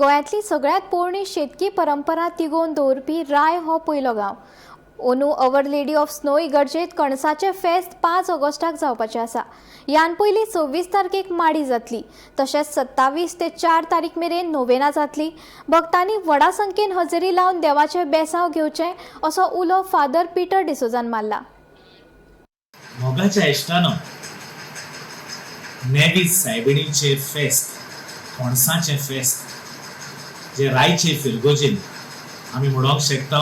गोंयांतली सगळ्यात पोरणी शेतकी परंपरा तिगोवन दवरपी राय हो पयलो गांव. अंदू अवर लेडी ऑफ स्नो इगर्जेत कणसाचें फेस्त 5 ऑगस्टाक जावपाचें आसा. ह्यान पयलीं 26 तारखेक माडी जातली. तशेंच 27 ते 4 तारीख मेरेन नोवेना जातली. भक्तांनी व्हडा संख्येन हजेरी लावन देवाचें बेसांव घेवचें असो उलो फादर पिटर डिसोजान मारला. मोगाच्या इश्टानो, नेवीज सायबिणीचे फेस्त, कोणसाचें फेस्त, जे रायचे फिरगोजेन आमी म्हणूंक शकता.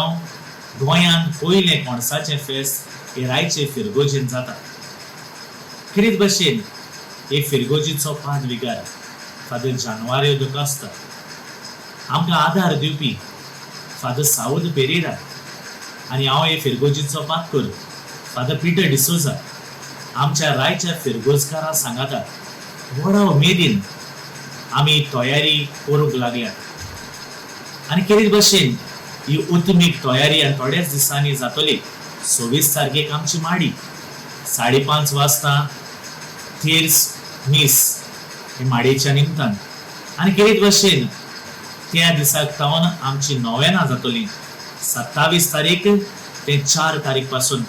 गोंयांत पयलें कोणसाचें फेस्त हे रायचे फिरगोजेन जाता. कितें भशेन हे फिरगोजीचो पाद विगार फादर जानवारे दुकास्ता, आमकां आदार दिवपी फादर साऊद पेरेरा आनी हांव हे फिरगोजीचो पादकोर फादर पिटर डिसोजा आमच्या रायच्या फिरगोजकारां सांगाता व्हडा उमेदीन आमी तयारी करूंक लागल्यात. आनी कितें भशेन ही उत्मीक तयारी आनी थोड्याच दिसांनी जातली. 26 तारखेक आमची माडी 5:30 वाजता थिर्स मीस हे माडयेच्या निमतान. आनी कितें भशेन त्या दिसाक तावन आमची नोवेना जातली 27 तारीख ते 4 तारीख पासून.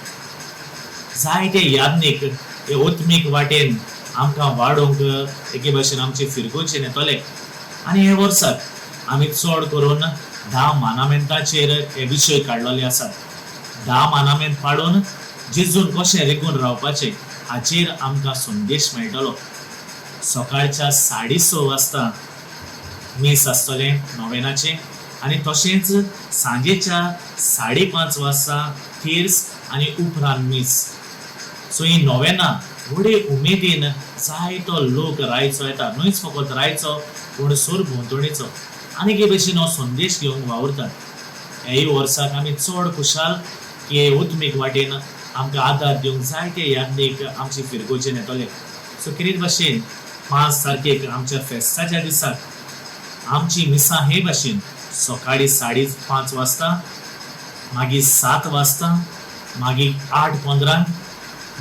जायते यादनीक हे उत्मीक वाटेन आमकां वाडोवंक एके भशेन आमचे फिरगोजेन येतले. आनी हे वर्साक आमी चड करून 10 मानामेंटाचेर हे विशय काडलेले आसात. 10 मानामेंट पाळून जेजून कशें रिगून रावपाचें हाचेर आमकां संदेश मेळटलो. सकाळच्या 6:30 वाजता मीस आसतलें नोवेनाचें आनी तशेंच सांजेच्या 5:30 वाजता थिर्स आनी उपरांत मीस. सो ही नोवेना व्हडे उमेदीन जायतो लोक रायचो येता. न्हयच फकत रायचो पूण सोर भोंवतणीचो आनी हे भशेन हो संदेश घेवन वावुरतात. ह्याय वर्साक आमी चड खुशाल की हे उत्मीक वाटेन आमकां आदार दिवंक जायते यादनीक आमची फिरगोजेन येतले. सो कितें भशेन 5 तारखेक आमच्या फेस्ताच्या दिसाक आमची मिसां हे भशेन सकाळी 5:30 वाजता, मागीर 7 वाजता, मागीर 8:15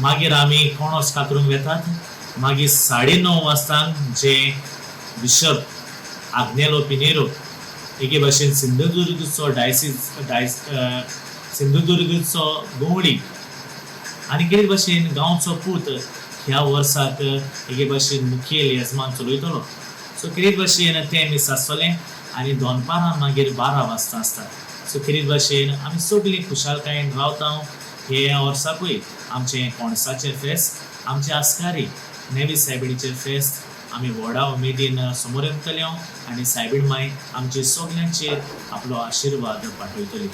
मागीर आमी कोणोस कातरूंक वेतात. मागीर 9:30 वाजता जे बिशप आग्नेलो पिनेरो एके भशेन सिंधुदुर्गचो सिंधुदुर्गचो गवळी आनी कितें भशेन गांवचो पूत ह्या वर्साक एके भशेन मुखेल येजमान चलयतलो. सो कितें भशेन तें मीस आसतलें आनी दोनपारां मागीर 12 वाजता आसता. सो कितें भशेन आमी सगळीं खुशालकायेन रावता. हे वर्साकूय आमचें कोणसाचें फेस्त, आमचे आस्कारी नेवीज सायबिणीचें फेस्त आमी व्हडा उमेदीन समोर येतले आनी सायबीण माय आमचे सगळ्यांचेर आपलो आशिर्वाद पाठयतली.